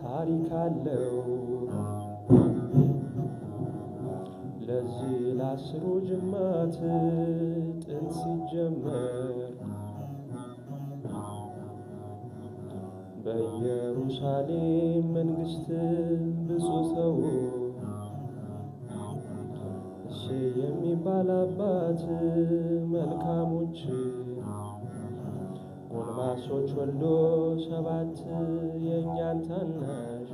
ታሪክ አለው ለዚህ ለአስሩ ጅማት ጥንት ሲጀመር በኢየሩሳሌም መንግሥት ብፁዕ ሰው እሴይ የሚባል አባት መልካሞች ጎልማሶች ወልዶ 7 የእኛን ታናሽ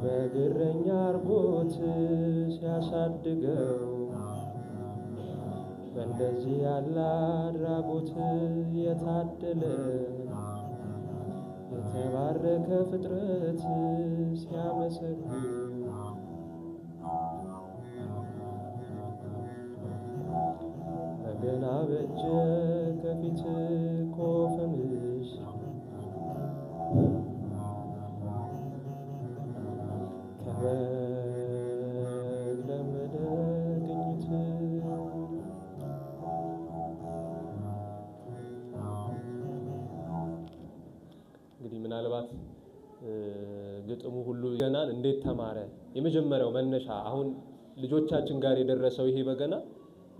በግረኛ አርጎት ሲያሳድገው በእንደዚህ ያለ አድራጎት የታደለ የተባረከ ፍጥረት ሲያመሰግን በገና በእጀ ከፊት ኮፈንሽ ከበግ ለመደ ቅኝት እንግዲህ ምናልባት ግጥሙ ሁሉ በገናን እንዴት ተማረ የመጀመሪያው መነሻ አሁን ልጆቻችን ጋር የደረሰው ይሄ በገና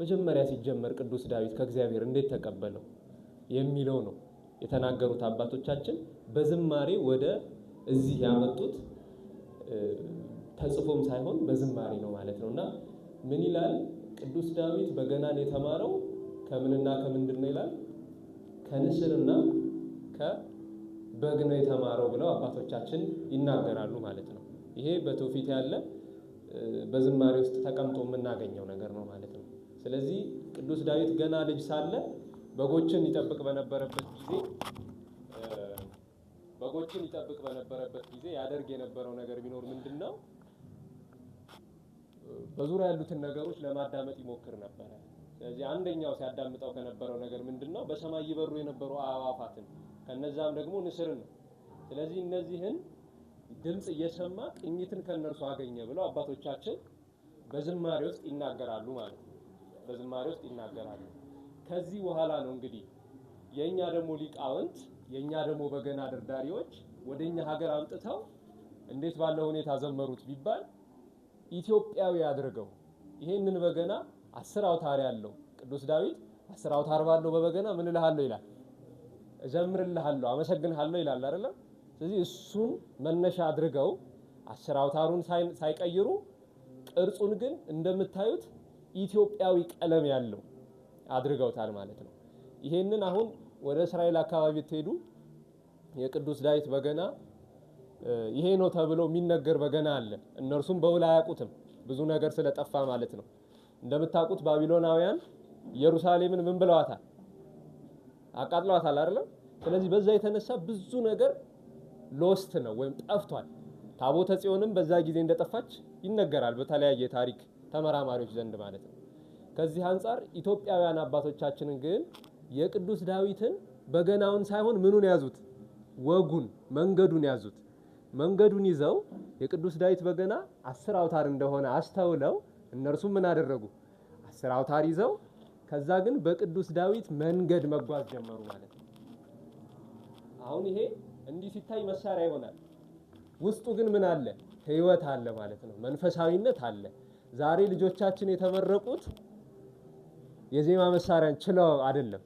መጀመሪያ ሲጀመር ቅዱስ ዳዊት ከእግዚአብሔር እንዴት ተቀበለው የሚለው ነው የተናገሩት አባቶቻችን በዝማሬ ወደ እዚህ ያመጡት ተጽፎም ሳይሆን በዝማሬ ነው ማለት ነውና ምን ይላል ቅዱስ ዳዊት በገናን የተማረው ከምንና ከምንድነው ይላል ከንስርና ከበግ ነው የተማረው ብለው አባቶቻችን ይናገራሉ ማለት ነው ይሄ በትውፊት ያለ በዝማሬ ውስጥ ተቀምጦ የምናገኘው ነገር ነው ማለት ነው ስለዚህ ቅዱስ ዳዊት ገና ልጅ ሳለ በጎችን ይጠብቅ በነበረበት ጊዜ ያደርግ የነበረው ነገር ቢኖር ምንድነው በዙሪያ ያሉትን ነገሮች ለማዳመጥ ይሞክር ነበር ስለዚህ አንደኛው ሲያዳምጠው ከነበረው ነገር ምንድነው በሰማይ ይበሩ የነበሩ አዕዋፋትን ከነዛም ደግሞ ንስርን ነው ስለዚህ እነዚህን ድምጽ እየሰማ ቅኝትን ከነርሱ አገኘ ብለው አባቶቻችን በዝማሬ ውስጥ ይናገራሉ ማለት ነው በዝማሬ ውስጥ ይናገራሉ ከዚህ በኋላ ነው እንግዲህ የኛ ደግሞ ሊቃውንት የኛ ደግሞ በገና ደርዳሪዎች ወደኛ ሀገር አምጥተው እንዴት ባለው ሁኔታ ዘመሩት ቢባል ኢትዮጵያዊ አድርገው ይሄንን በገና 10 አውታር ያለው ቅዱስ ዳዊት 10 አውታር ባለው በበገና ምን እልሃለሁ ይላል እዘምርልሃለሁ አመሰግንሃለሁ ይላል አይደል ስለዚህ እሱን መነሻ አድርገው 10 አውታሩን ሳይቀይሩ ቅርጹን ግን እንደምታዩት ኢትዮጵያዊ ቀለም ያለው አድርገውታል ማለት ነው ይሄንን አሁን ወደ እስራኤል አካባቢ ተሄዱ የቅዱስ ዳዊት በገና ይሄ ነው ተብሎ የሚነገር በገና አለ እነርሱም በውላ ያቁትም ብዙ ነገር ስለጠፋ ማለት ነው እንደምታቁት ባቢሎናውያን ኢየሩሳሌምን ምን ብለዋታል አቃጥለዋታል አይደል ስለዚህ በዛ የተነሳ ብዙ ነገር ሎስት ነው ወይም ጠፍቷል ታቦተ ጽዮንም በዛ ጊዜ እንደጠፋች ይነገራል በተለያየ ታሪክ ተመራማሪዎች ዘንድ ማለት ነው ከዚህ አንፃር ኢትዮጵያውያን አባቶቻችንን ግን የቅዱስ ዳዊትን በገናውን ሳይሆን ምኑን ያዙት ወጉን መንገዱን ያዙት መንገዱን ይዘው የቅዱስ ዳዊት በገና 10 አውታር እንደሆነ አስተውለው እነርሱ ምን አደረጉ 10 አውታር ይዘው ከዛ ግን በቅዱስ ዳዊት መንገድ መጓዝ ጀመሩ ማለት ነው አሁን ይሄ እንዲህ ሲታይ መሳሪያ ይሆናል ውስጡ ግን ምን አለ ህይወት አለ ማለት ነው መንፈሳዊነት አለ ዛሬ ልጆቻችን የተመረቁት የዜማ መሳሪያን ችለው አይደለም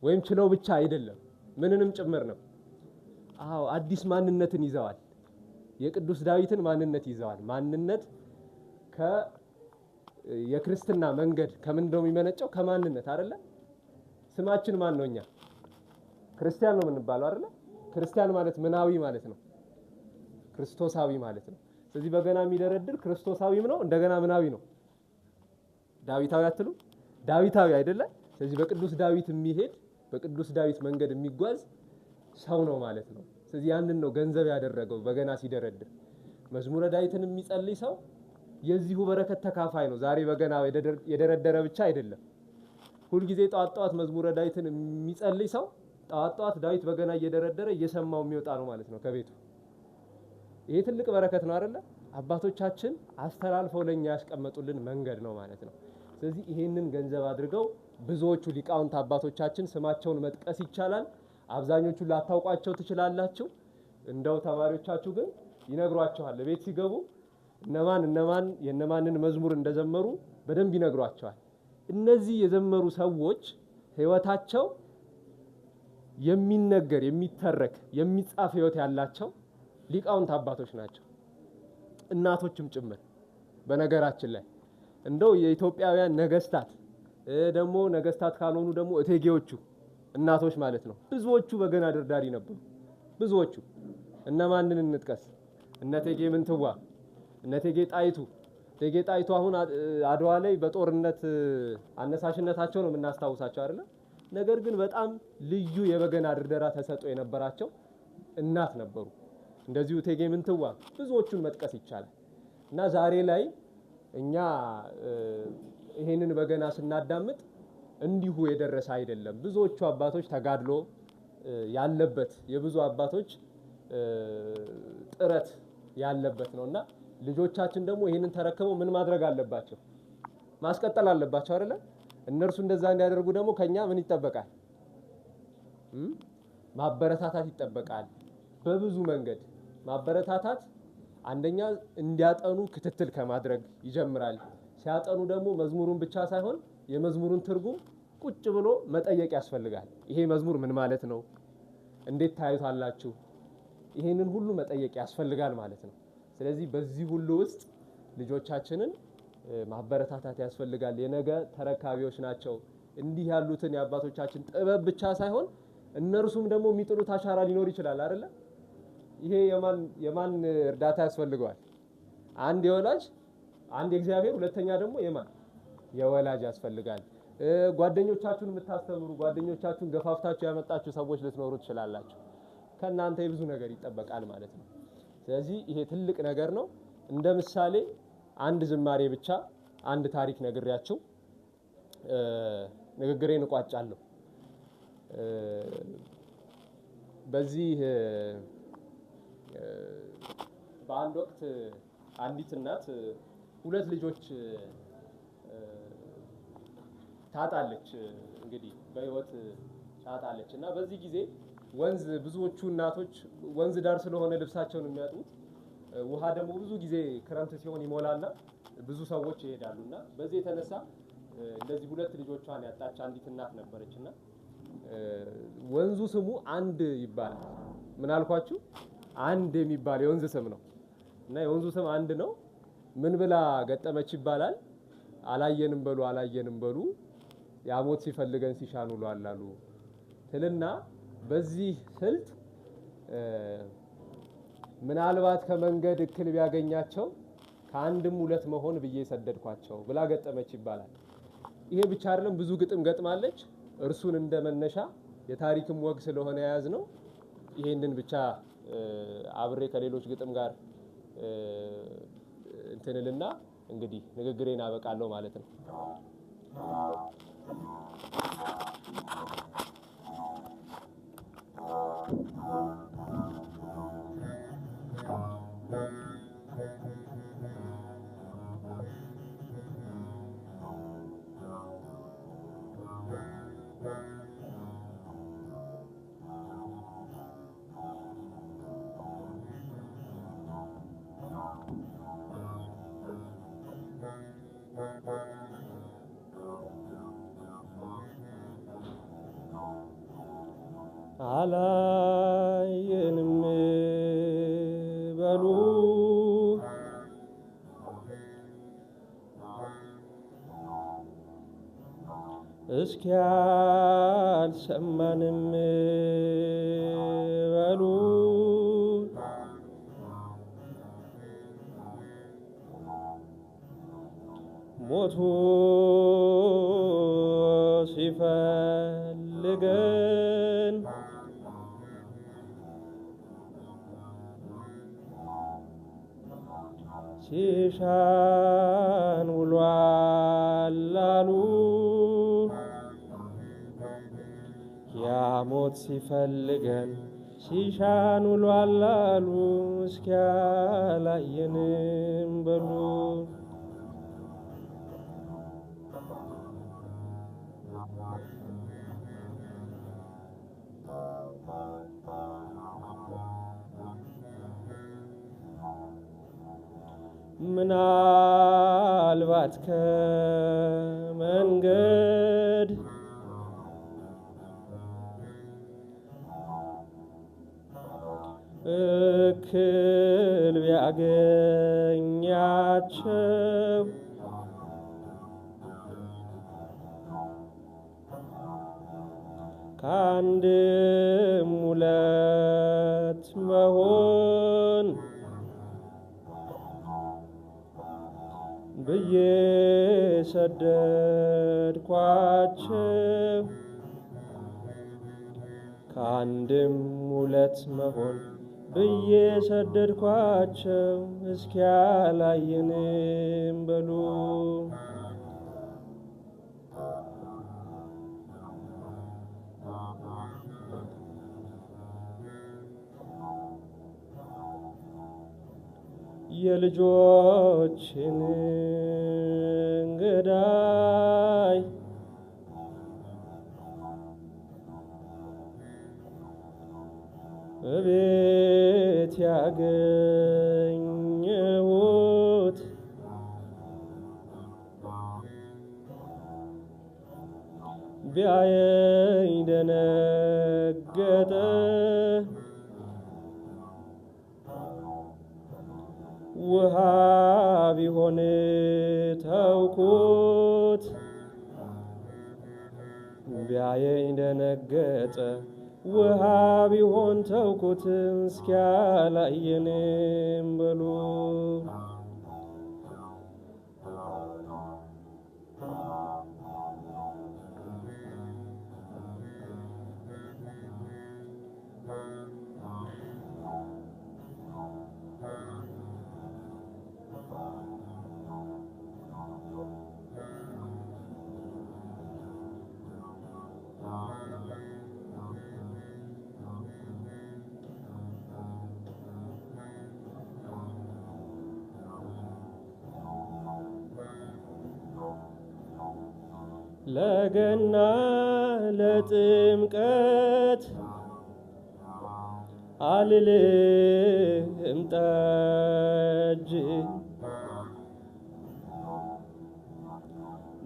ወይም ችለው ብቻ አይደለም ምንንም ጭምር ነው አዎ አዲስ ማንነትን ይዘዋል የቅዱስ ዳዊትን ማንነት ይዘዋል ማንነት የክርስትና መንገድ ከምን እንደው የሚመነጨው ከማንነት አይደለ ስማችን ማን ነውኛ ክርስቲያን ነው የምንባለው አይደለ ክርስቲያን ማለት ምናዊ ማለት ነው ክርስቶሳዊ ማለት ነው ስለዚህ በገና የሚደረድር ክርስቶሳዊም ነው እንደገና ምናዊ ነው ዳዊታዊ አትሉ ዳዊታዊ አይደለ ስለዚህ በቅዱስ ዳዊት የሚሄድ በቅዱስ ዳዊት መንገድ የሚጓዝ ሰው ነው ማለት ነው ስለዚህ ያንን ነው ገንዘብ ያደረገው በገና ሲደረድር መዝሙረ ዳዊትን የሚጸልይ ሰው የዚሁ በረከት ተካፋይ ነው ዛሬ በገና የደረደረ ብቻ አይደለም ሁሉ ጊዜ ጧት መዝሙረ ዳዊትን የሚጸልይ ሰው ጧት ዳዊት በገና እየደረደረ እየሰማው የሚወጣ ነው ማለት ነው ከቤቱ ይሄ ትልቅ በረከት ነው አይደለ አባቶቻችን አስተላልፈው ለኛ ያስቀመጡልን መንገድ ነው ማለት ነው ስለዚህ ይሄንን ገንዘብ አድርገው ብዙዎቹ ሊቃውንት አባቶቻችን ስማቸውን መጥቀስ ይቻላል። አብዛኞቹን ላታውቋቸው ትችላላችሁ። እንደው ተማሪዎቻችሁ ግን ይነግሯቸዋል። ቤት ሲገቡ እነማን የነማንን መዝሙር እንደዘመሩ በደንብ ይነግሯቸዋል። እነዚህ የዘመሩ ሰዎች ህይወታቸው የሚነገር የሚተረክ የሚጻፍ ህይወት ያላቸው ሊቃውንት አባቶች ናቸው። እናቶችም ጭምር። በነገራችን ላይ እንደው የኢትዮጵያውያን ነገስታት ደግሞ ነገስታት ካልሆኑ ደግሞ እቴጌዎቹ እናቶች ማለት ነው። ብዙዎቹ በገና ደርዳሪ ነበሩ። ብዙዎቹ እነማንን እንጥቀስ? እነቴጌ ምንትዋ፣ እነቴጌ ጣይቱ። እቴጌ ጣይቱ አሁን አድዋ ላይ በጦርነት አነሳሽነታቸው ነው የምናስታውሳቸው አይደለ? ነገር ግን በጣም ልዩ የበገና ድርደራ ተሰጥኦ የነበራቸው እናት ነበሩ። እንደዚሁ እቴጌ ምንትዋ፣ ብዙዎቹን መጥቀስ ይቻላል። እና ዛሬ ላይ እኛ ይሄንን በገና ስናዳምጥ እንዲሁ የደረሰ አይደለም። ብዙዎቹ አባቶች ተጋድሎ ያለበት የብዙ አባቶች ጥረት ያለበት ነውና ልጆቻችን ደግሞ ይሄንን ተረከበው ምን ማድረግ አለባቸው? ማስቀጠል አለባቸው አይደለ? እነርሱ እንደዛ እንዲያደርጉ ደግሞ ከኛ ምን ይጠበቃል? ማበረታታት ይጠበቃል። በብዙ መንገድ ማበረታታት፣ አንደኛ እንዲያጠኑ ክትትል ከማድረግ ይጀምራል። ሲያጠኑ ደግሞ መዝሙሩን ብቻ ሳይሆን የመዝሙሩን ትርጉም ቁጭ ብሎ መጠየቅ ያስፈልጋል። ይሄ መዝሙር ምን ማለት ነው? እንዴት ታዩታላችሁ? ይሄንን ሁሉ መጠየቅ ያስፈልጋል ማለት ነው። ስለዚህ በዚህ ሁሉ ውስጥ ልጆቻችንን ማበረታታት ያስፈልጋል። የነገ ተረካቢዎች ናቸው። እንዲህ ያሉትን የአባቶቻችን ጥበብ ብቻ ሳይሆን እነርሱም ደግሞ የሚጥሉት አሻራ ሊኖር ይችላል አይደለ? ይሄ የማን እርዳታ ያስፈልገዋል? አንድ የወላጅ፣ አንድ የእግዚአብሔር፣ ሁለተኛ ደግሞ የወላጅ ያስፈልጋል። ጓደኞቻችሁን የምታስተምሩ ጓደኞቻችሁን ገፋፍታችሁ ያመጣችሁ ሰዎች ልትኖሩ ትችላላችሁ። ከእናንተ የብዙ ነገር ይጠበቃል ማለት ነው። ስለዚህ ይሄ ትልቅ ነገር ነው። እንደ ምሳሌ አንድ ዝማሬ ብቻ አንድ ታሪክ ነግሬያችሁ ንግግሬን እቋጫለሁ። በዚህ በአንድ ወቅት አንዲት እናት ሁለት ልጆች ታጣለች። እንግዲህ በህይወት ታጣለች እና በዚህ ጊዜ ወንዝ፣ ብዙዎቹ እናቶች ወንዝ ዳር ስለሆነ ልብሳቸውን የሚያጡት፣ ውሃ ደግሞ ብዙ ጊዜ ክረምት ሲሆን ይሞላና ብዙ ሰዎች ይሄዳሉና በዚህ የተነሳ እንደዚህ ሁለት ልጆቿን ያጣች አንዲት እናት ነበረችና ወንዙ ስሙ አንድ ይባላል። ምን አልኳችሁ? አንድ የሚባል የወንዝ ስም ነው እና የወንዙ ስም አንድ ነው። ምን ብላ ገጠመች ይባላል? አላየንም በሉ ያሞት ሲፈልገን ሲሻን ውሏል አሉ ትልና በዚህ ስልት ምናልባት ከመንገድ እክል ቢያገኛቸው ከአንድም ሁለት መሆን ብዬ ሰደድኳቸው ብላ ገጠመች ይባላል። ይሄ ብቻ አይደለም፣ ብዙ ግጥም ገጥማለች። እርሱን እንደመነሻ የታሪክም ወግ ስለሆነ የያዝ ነው። ይሄንን ብቻ አብሬ ከሌሎች ግጥም ጋር እንትንልና እንግዲህ ንግግሬን አበቃለሁ ማለት ነው። አላየንም በሉ እስኪ አልሰማንም በሉ ሞቱ ሲፈልገን ሲሻን ውሏል አሉ ያሞት ሲፈልገን ሲሻን ውሏል አሉ እስኪ አላየንም በሉ ምናልባት ከመንገድ እክል ቢያገኛቸው ከአንድም ሁለት መሆን ብዬ ሰደድኳቸው ከአንድም ሁለት መሆን ብዬ ሰደድኳቸው እስኪያላየንም በሉ የልጆችን ገዳይ እቤት ያገኘሁት ቢያየኝ ደነገጠ ውሃ ቢሆን ተውኩት ቢያየኝ ደነገጠ ውሃ ቢሆን ተውኩት እስኪያላየንም በሉ ለገና ለጥምቀት አልልም ጠጅ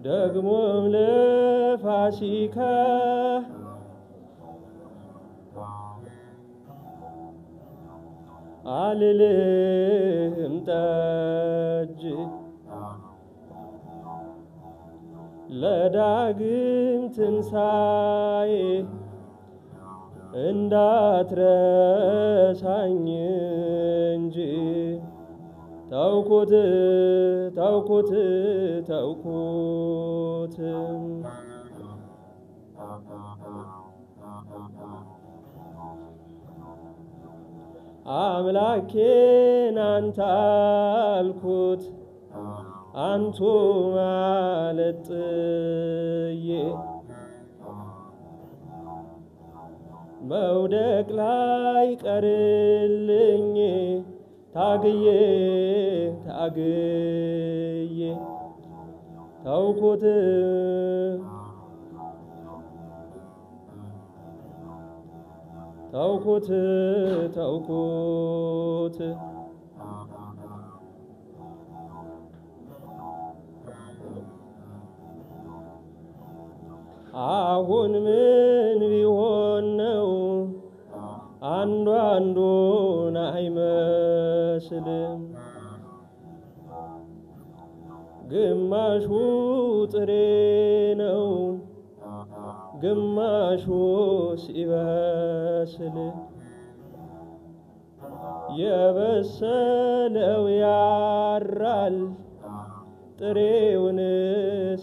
ደግሞም ለፋሲካ አልልም ጠጅ ለዳግም ትንሣኤ እንዳትረሳኝ እንጂ ተውኩት ተውኩት ተውኩት አምላኬን አንተ አልኩት አንቱ ማለት ጥዬ መውደቅ ላይ ቀርልኝ ታግዬ ታግዬ ተውኩት ተውኩት ተውኩት አሁን ምን ቢሆን ነው አንዱ አንዱን አይመስልም ግማሹ ጥሬ ነው ግማሹ ሲበስል የበሰለው ያራል ጥሬውን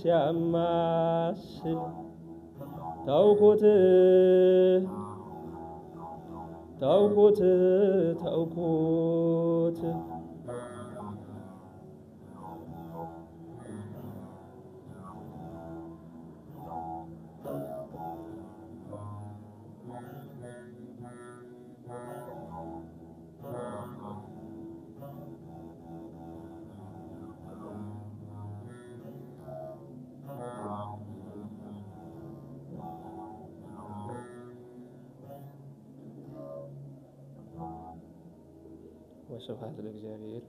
ሲያማስል ተውኩት ተውኩት ተውኩት ወስብሐት ለእግዚአብሔር